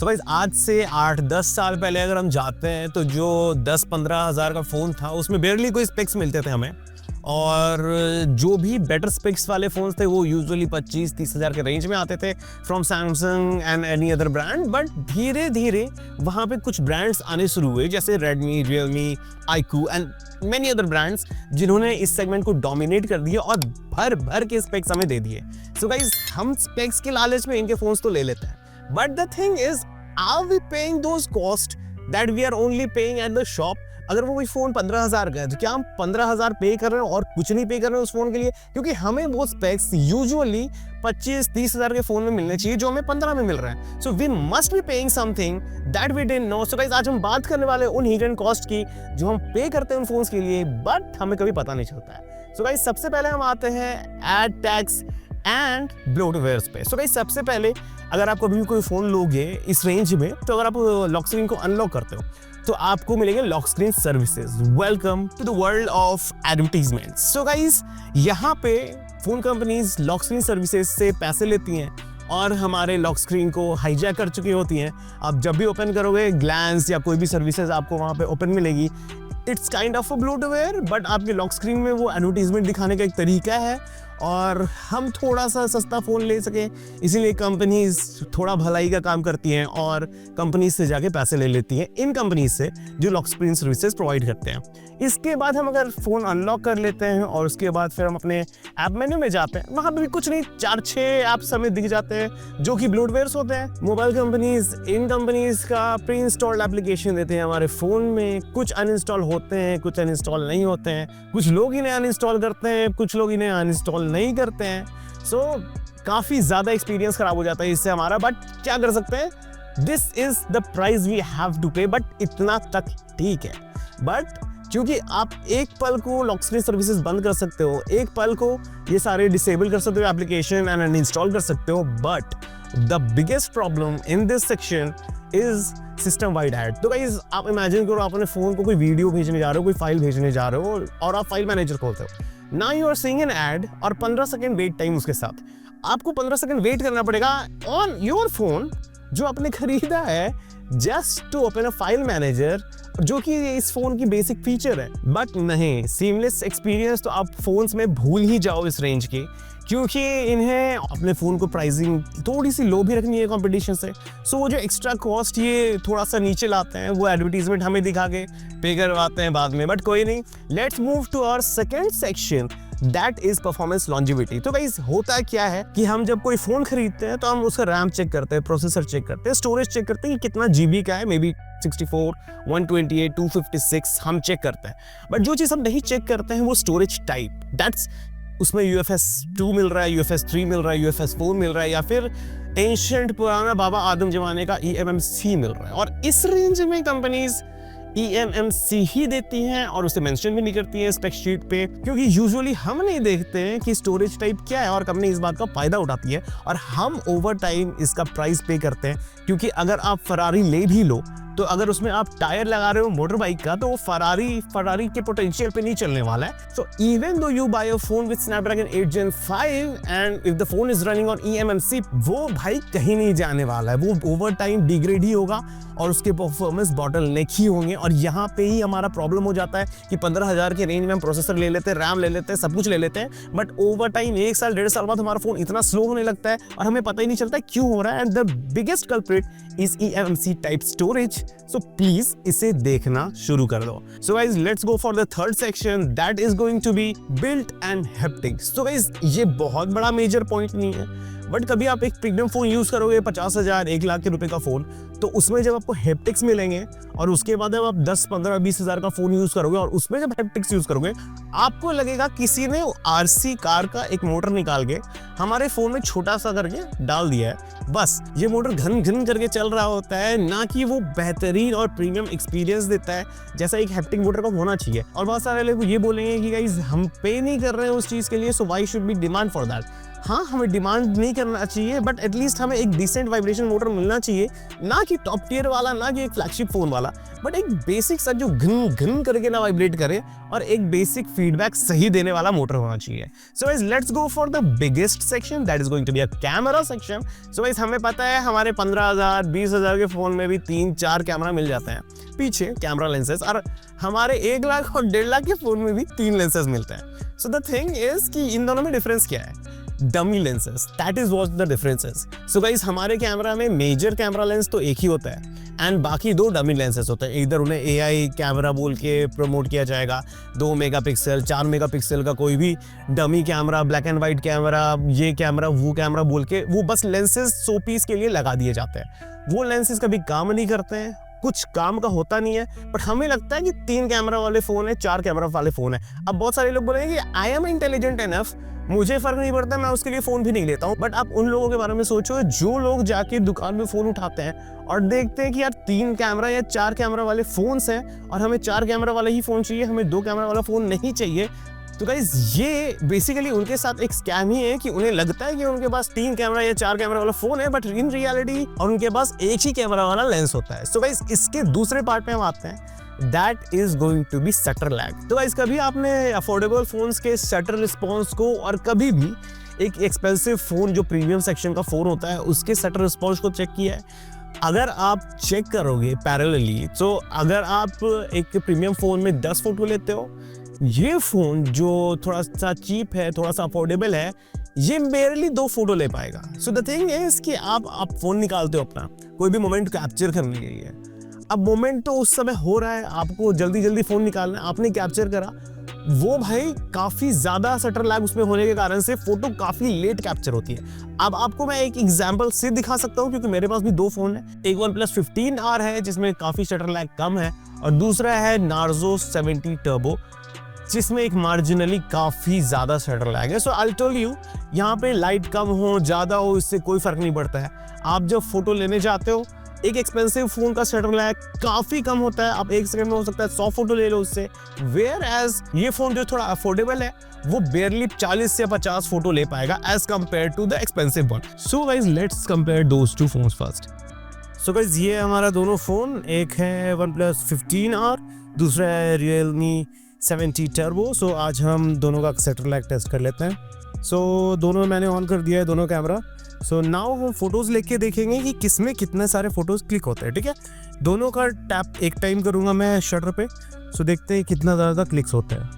तो गाइस आज से 8-10 साल पहले अगर हम जाते हैं तो जो 10-15 हज़ार का फ़ोन था उसमें बेयरली कोई स्पेक्स मिलते थे हमें, और जो भी बेटर स्पेक्स वाले फ़ोन्स थे वो यूजुअली 25-30 हज़ार के रेंज में आते थे from Samsung and any other brand. But धीरे धीरे वहाँ पे कुछ ब्रांड्स आने शुरू हुए जैसे Redmi, Realme, IQ and many other brands जिन्होंने इस सेगमेंट को डोमिनेट कर दिया और भर भर के स्पेक्स हमें दे दिए। सो गाइस हम स्पेक्स के लालच में इनके फ़ोन्स तो ले लेते हैं, but the thing is are we paying those cost that we are only paying at the shop? अगर वो कोई फ़ोन 15,000 का है तो क्या हम 15,000 पे कर रहे हैं और कुछ नहीं पे कर रहे हैं उस फ़ोन के लिए? क्योंकि हमें वो स्पेक्स यूजुअली 25-30 हज़ार के फ़ोन में मिलने चाहिए जो हमें 15 में मिल रहा है। So we must be paying something that we didn't know. So guys आज हम बात करने वाले उन हिडन कॉस्ट की जो हम पे करते हैं उन फ़ोन्स के लिए बट हमें कभी पता नहीं चलता है। सो गाइस सबसे पहले हम आते हैं एड टैक्स एंड ब्लोटवेयर्स पे। सो गाइस सबसे पहले अगर आप कभी कोई फ़ोन लोगे इस रेंज में तो अगर आप लॉक स्क्रीन को अनलॉक करते हो तो आपको मिलेंगे lock screen services. Welcome to the world of advertisement. So guys यहाँ पे phone companies lock screen services से पैसे लेती हैं और हमारे लॉक स्क्रीन को हाईजैक कर चुकी होती हैं। आप जब भी ओपन करोगे ग्लैंस या कोई भी सर्विसेज आपको वहाँ पे ओपन मिलेगी, it's kind of a bloatware but आपके लॉक स्क्रीन में वो एडवर्टीजमेंट दिखाने का एक तरीका है और हम थोड़ा सा सस्ता फ़ोन ले सकें इसीलिए कंपनीज थोड़ा भलाई का काम करती हैं और कंपनीज से जाके पैसे ले लेती हैं इन कंपनीज से जो लॉक स्क्रीन सर्विसेज प्रोवाइड करते हैं। इसके बाद हम अगर फ़ोन अनलॉक कर लेते हैं और उसके बाद फिर हम अपने ऐप मेन्यू में जाते हैं, वहाँ पे भी कुछ नहीं 4-6 ऐप्स हमें दिख जाते हैं जो कि ब्लोटवेयर्स होते हैं। मोबाइल कंपनीज इन कंपनीज का प्री इंस्टॉल्ड एप्लीकेशन देते हैं हमारे फ़ोन में, कुछ अनइंस्टॉल होते हैं, कुछ अनइंस्टॉल नहीं होते हैं, कुछ लोग इन्हें अनइंस्टॉल करते हैं, कुछ लोग इन्हें अनइंस्टॉल नहीं करते हैं। सो काफ़ी ज़्यादा एक्सपीरियंस ख़राब हो जाता है इससे हमारा, बट क्या कर सकते हैं, this is the price we have to pay. But इतना तक ठीक है, बट क्योंकि आप एक पल को लॉक स्क्रीन सर्विसेज बंद कर सकते हो, एक पल को ये सारे डिसेबल कर सकते हो एप्लीकेशन एंड अनइंस्टॉल कर सकते हो, but the biggest problem in this section is system wide add. तो गाइस आप इमेजिन करो आप अपने फ़ोन को कोई वीडियो भेजने जा रहे हो, कोई फाइल भेजने जा रहे हो और आप फाइल मैनेजर खोलते हो, now you are seeing an ad और 15 सेकेंड वेट टाइम उसके साथ। आपको 15 सेकेंड वेट करना पड़ेगा ऑन योर फोन जो आपने खरीदा है just to open a file manager, जो कि इस फोन की बेसिक फीचर है। बट नहीं, सीमलेस एक्सपीरियंस तो आप फोन्स में भूल ही जाओ इस रेंज की, क्योंकि इन्हें अपने फ़ोन को प्राइसिंग थोड़ी सी लो भी रखनी है कंपटीशन से। सो वो जो एक्स्ट्रा कॉस्ट ये थोड़ा सा नीचे लाते हैं, वो एडवर्टीजमेंट हमें दिखा के पे करवाते हैं बाद में, बट कोई नहीं। Let's move to our second section that is performance longevity. तो गाइस होता क्या है कि हम जब कोई फ़ोन खरीदते हैं तो हम उसका रैम चेक करते हैं, प्रोसेसर चेक करते हैं, स्टोरेज चेक करते हैं कि कितना जीबी का है, मे बी 64, 128, 256 हम चेक करते हैं। बट जो चीज़ हम नहीं चेक करते हैं वो स्टोरेज टाइप, दैट्स उसमें UFS 2 मिल रहा है, UFS 3 मिल रहा है, UFS 4 मिल रहा है, या फिर एंशिएंट पुराना बाबा आदम जमाने का eMMC मिल रहा है। और इस रेंज में कंपनीज eMMC ही देती हैं और उसे मेंशन भी नहीं करती हैं स्पेक शीट पे, क्योंकि यूजुअली हम नहीं देखते हैं कि स्टोरेज टाइप क्या है और कंपनी इस बात का फायदा उठाती है और हम ओवर टाइम इसका प्राइस पे करते हैं। क्योंकि अगर आप फरारी ले भी लो तो अगर उसमें आप टायर लगा रहे हो मोटर बाइक का तो वो फरारी के पोटेंशियल पे नहीं चलने वाला है। So even though you buy a phone with Snapdragon 8 Gen 5 and if the phone is running on eMMC, वो भाई कहीं नहीं जाने वाला है, वो ओवर टाइम डिग्रेड ही होगा और उसके परफॉर्मेंस बॉटलनेक ही होंगे। और यहाँ पे ही हमारा प्रॉब्लम हो जाता है कि 15,000 के रेंज में हम प्रोसेसर ले लेते हैं, रैम ले लेते हैं, सब कुछ ले लेते हैं, बट ओवर टाइम 1 साल 1.5 साल बाद हमारा फोन इतना स्लो होने लगता है और हमें पता ही नहीं चलता क्यों हो रहा है। And the biggest culprit is eMMC type storage. So please इसे देखना शुरू कर दो। So guys let's go for the third section that is going to be built and haptics. So guys ये बहुत बड़ा मेजर पॉइंट नहीं है, बट कभी आप एक प्रीमियम फ़ोन यूज़ करोगे 50,000 1 लाख के रुपए का फ़ोन, तो उसमें जब आपको हैप्टिक्स मिलेंगे और उसके बाद जब आप 10, 15, 20 हज़ार का फ़ोन यूज़ करोगे और उसमें जब हैप्टिक्स यूज़ करोगे आपको लगेगा किसी ने RC कार का एक मोटर निकाल के हमारे फ़ोन में छोटा सा करके डाल दिया है। बस ये मोटर घन घन करके चल रहा होता है, ना कि वो बेहतरीन और प्रीमियम एक्सपीरियंस देता है जैसा एक हैप्टिक मोटर का होना चाहिए। और बहुत सारे लोग ये बोलेंगे कि गाइस हम पे नहीं कर रहे हैं उस चीज़ के लिए, so why should be demand for that. हाँ, हमें डिमांड नहीं करना चाहिए, बट एटलीस्ट हमें एक डिसेंट वाइब्रेशन मोटर मिलना चाहिए, ना कि टॉप टियर वाला, ना कि एक फ्लैगशिप फोन वाला, बट एक बेसिक सा जो घन घन करके ना वाइब्रेट करे और एक बेसिक फीडबैक सही देने वाला मोटर होना चाहिए। So guys let's go for the biggest section, that is going to be a camera section. So guys हमें पता है हमारे 15,000 20,000 के फोन में भी 3-4 कैमरा मिल जाते हैं पीछे कैमरा लेंसेज, और हमारे 1 लाख और 1.5 लाख के फोन में भी 3 लेंसेज मिलते हैं। सो द थिंग इज कि इन दोनों में डिफरेंस क्या है? Dummy lenses, that is what the difference is. So guys हमारे कैमरा में मेजर कैमरा लेंस तो एक ही होता है एंड बाकी 2 डमी लेंसेज होते हैं। इधर उन्हें AI कैमरा बोल के प्रमोट किया जाएगा, 2 मेगापिक्सल 4 मेगापिक्सल का कोई भी dummy camera, black and white camera, ये कैमरा वो कैमरा बोल के वो बस लेंसेज 100 पीस के लिए लगा दिए जाते हैं। वो लेंसेज कभी काम नहीं करते हैं, कुछ काम का होता नहीं है, बट हमें लगता है कि 3 कैमरा वाले फोन है, 4 कैमरा वाले फोन है। अब बहुत सारे लोग बोलेंगे कि आई एम इंटेलिजेंट इनफ, मुझे फर्क नहीं पड़ता, मैं उसके लिए फोन भी नहीं लेता हूँ। बट आप उन लोगों के बारे में सोचो जो लोग जाके दुकान में फोन उठाते हैं और देखते हैं कि यार 3 कैमरा या 4 कैमरा वाले फोन्स हैं और हमें 4 कैमरा वाला ही फोन चाहिए, हमें 2 कैमरा वाला फोन नहीं चाहिए। तो गाइस ये बेसिकली उनके साथ एक स्कैम ही है कि उन्हें लगता है कि उनके पास 3 कैमरा या 4 कैमरा वाला फोन है, बट इन रियलिटी और उनके पास एक ही कैमरा वाला लेंस होता है। सो गाइस इसके दूसरे पार्ट में हम आते हैं, that is going to be shutter lag. तो गाइस कभी आपने अफोर्डेबल फोन्स के शटर रिस्पॉन्स को और कभी भी एक एक्सपेंसिव फोन जो प्रीमियम सेक्शन का फोन होता है उसके शटर रिस्पॉन्स को चेक किया है? अगर आप चेक करोगे पैरेलली, तो अगर आप एक प्रीमियम फोन में 10 फोटो लेते हो, ये फोन जो थोड़ा सा चीप है, थोड़ा सा अफोर्डेबल है, ये बेरली 2 फोटो ले पाएगा। सो द थिंग इज कि आप फोन निकालते हो अपना, कोई भी मोमेंट कैप्चर करने के लिए। अब मोमेंट तो उस समय हो रहा है, आपको जल्दी जल्दी फोन निकालना है, आपने कैप्चर करा, वो भाई काफी ज्यादा शटर लैग उसमें होने के कारण से फोटो काफी लेट कैप्चर होती है। अब आपको मैं एक एग्जांपल से दिखा सकता हूँ, क्योंकि मेरे पास भी 2 फोन है, एक OnePlus 15R है जिसमें काफी शटर लैग कम है, और दूसरा है Narzo 70 Turbo जिसमें एक मार्जिनली काफी ज्यादा शटर लैग है। सो आई टेल यू, यहाँ पे लाइट कम हो ज्यादा हो इससे कोई फर्क नहीं पड़ता है। आप जब फोटो लेने जाते हो, एक एक्सपेंसिव फोन का शटर लैग काफी कम होता है, आप 1 सेकंड में हो सकता है 100 फोटो ले लो उससे, वेयर एज ये फोन जो थोड़ा अफोर्डेबल है वो बेयरली 40 से 50 फोटो ले पाएगा as compare to the expensive one. So guys let's compare those 2 phones first. So guys ये हमारा दोनों फोन, एक है OnePlus 15R, दूसरा है Realme 70 Turbo। सो आज हम दोनों का शटर लैग टेस्ट कर लेते हैं। सो दोनों मैंने ऑन कर दिया है, दोनों कैमरा। सो नाउ हम फोटोज लेके देखेंगे कि किसमें कितने सारे फोटोज क्लिक होते हैं। ठीक है, दोनों का टैप एक टाइम करूंगा मैं शटर पे। सो देखते हैं कितना ज़्यादा क्लिक्स होते हैं।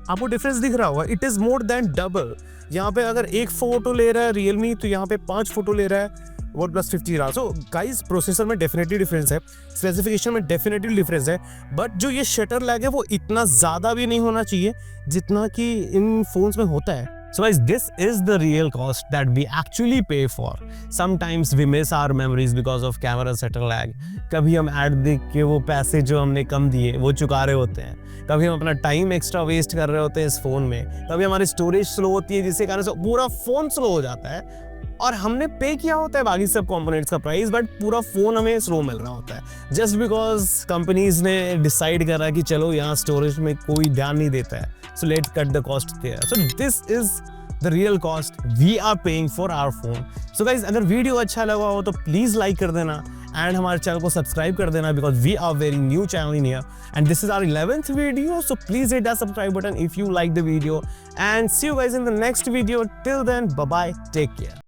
आपको डिफरेंस दिख रहा होगा, it is more than double. यहाँ पे अगर 1 फोटो ले रहा है Realme, तो यहाँ पे 5 फोटो ले रहा है OnePlus 15R। So guys processor में डेफिनेटली डिफरेंस है, स्पेसिफिकेशन में डेफिनेटली डिफरेंस है, बट जो ये शटर लैग है वो इतना ज़्यादा भी नहीं होना चाहिए जितना कि इन फोन्स में होता है। So guys, this is the real cost that we actually pay for. Sometimes we miss our memories because of camera shutter lag. कभी हम ऐड देख के वो पैसे जो हमने कम दिए वो चुका रहे होते हैं, कभी हम अपना टाइम एक्स्ट्रा वेस्ट कर रहे होते हैं इस फ़ोन में, कभी हमारी स्टोरेज स्लो होती है जिसके कारण से पूरा फ़ोन स्लो हो जाता है, और हमने पे किया होता है बाकी सब कंपोनेंट्स का प्राइस, बट पूरा फ़ोन हमें स्लो मिल रहा होता है जस्ट बिकॉज कंपनीज ने डिसाइड करा कि चलो यहाँ स्टोरेज में कोई ध्यान नहीं देता है, so let cut the cost there. So this is the real cost we are paying for our phone. So guys अगर वीडियो अच्छा लगा हो तो प्लीज़ लाइक कर देना एंड हमारे चैनल को सब्सक्राइब कर देना, because we are very new channel in here and this is our 11th video. So please hit the subscribe button if you like the video and see you guys in the next video. Till then bye bye, take care.